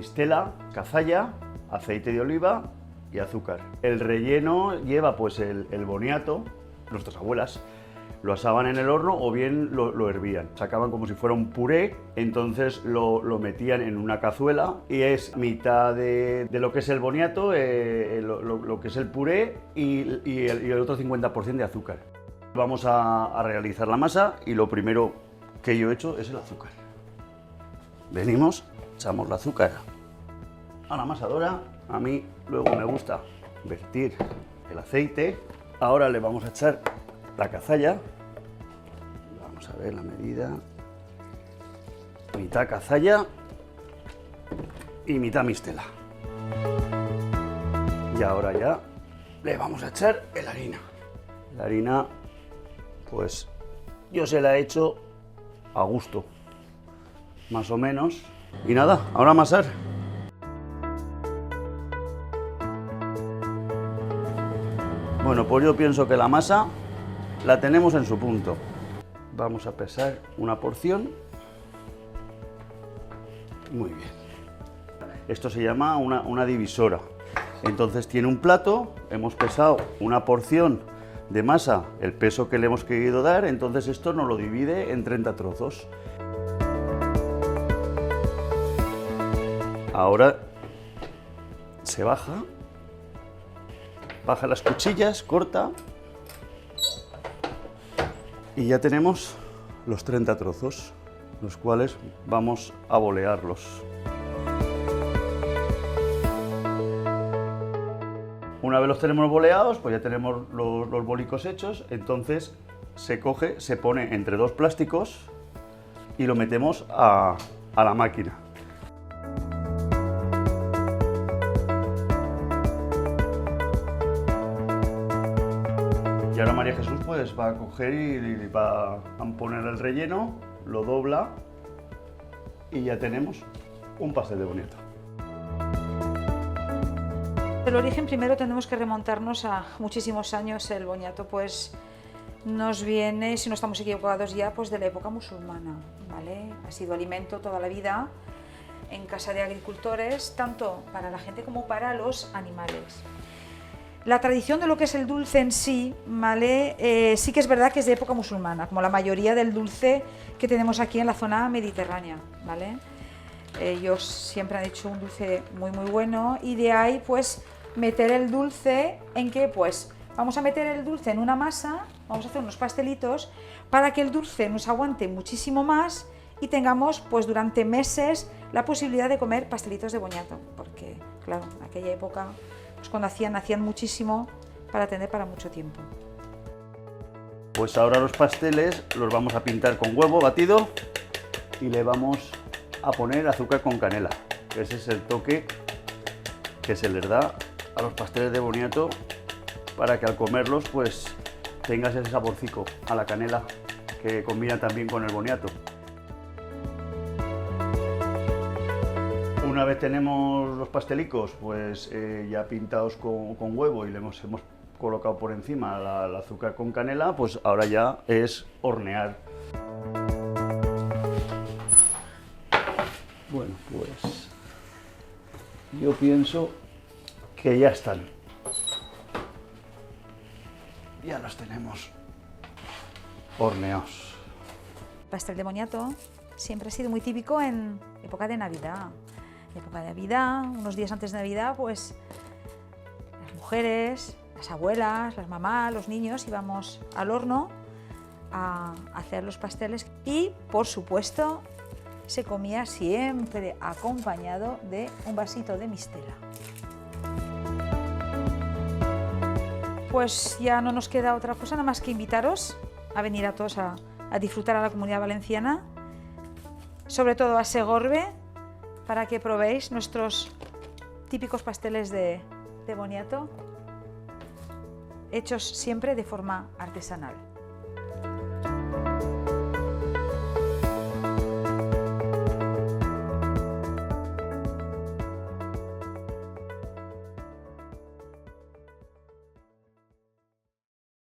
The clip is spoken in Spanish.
mistela, cazalla, aceite de oliva y azúcar. El relleno lleva pues el boniato. Nuestras abuelas lo asaban en el horno o bien lo hervían. Sacaban como si fuera un puré, entonces lo metían en una cazuela y es mitad de lo que es el boniato, lo que es el puré y el otro 50% de azúcar. Vamos a realizar la masa y lo primero que yo he hecho es el azúcar. Venimos, echamos el azúcar a la amasadora. A mí luego me gusta vertir el aceite. Ahora le vamos a echar la cazalla. Vamos a ver la medida. Mitad cazalla y mitad mistela. Y ahora ya le vamos a echar la harina. La harina, pues yo se la he hecho a gusto, más o menos. Y nada, ahora amasar. Bueno, pues yo pienso que la masa la tenemos en su punto. Vamos a pesar una porción. Muy bien. Esto se llama una divisora. Entonces tiene un plato, hemos pesado una porción de masa, el peso que le hemos querido dar, entonces esto nos lo divide en 30 trozos. Ahora se baja las cuchillas, corta y ya tenemos los 30 trozos, los cuales vamos a bolearlos. Una vez los tenemos boleados, pues ya tenemos los bolicos hechos, entonces se coge, se pone entre dos plásticos y lo metemos a la máquina. Y ahora María Jesús pues va a coger y va a poner el relleno, lo dobla y ya tenemos un pastel de boniato. El origen primero tenemos que remontarnos a muchísimos años. El boniato pues nos viene, si no estamos equivocados ya, pues de la época musulmana, ¿vale? Ha sido alimento toda la vida en casa de agricultores, tanto para la gente como para los animales. La tradición de lo que es el dulce en sí, ¿vale? Sí que es verdad que es de época musulmana, como la mayoría del dulce que tenemos aquí en la zona mediterránea, ¿vale? Ellos siempre han hecho un dulce muy bueno y de ahí pues meter el dulce en que pues vamos a meter el dulce en una masa, vamos a hacer unos pastelitos para que el dulce nos aguante muchísimo más y tengamos pues durante meses la posibilidad de comer pastelitos de boniato, porque claro, en aquella época pues cuando hacían muchísimo para tener para mucho tiempo. Pues ahora los pasteles los vamos a pintar con huevo batido y le vamos a poner azúcar con canela. Ese es el toque que se les da a los pasteles de boniato para que al comerlos pues tengas ese saborcico a la canela que combina también con el boniato. Una vez tenemos los pastelicos pues ya pintados con huevo y le hemos colocado por encima el azúcar con canela, pues ahora ya es hornear. Bueno, pues yo pienso que ya están. Ya los tenemos horneados. El pastel de boniato siempre ha sido muy típico en época de Navidad. En época de Navidad, unos días antes de Navidad, pues las mujeres, las abuelas, las mamás, los niños íbamos al horno a hacer los pasteles y, por supuesto, se comía siempre acompañado de un vasito de mistela. Pues ya no nos queda otra cosa nada más que invitaros a venir a todos a disfrutar a la Comunidad Valenciana, sobre todo a Segorbe, para que probéis nuestros típicos pasteles de boniato, hechos siempre de forma artesanal.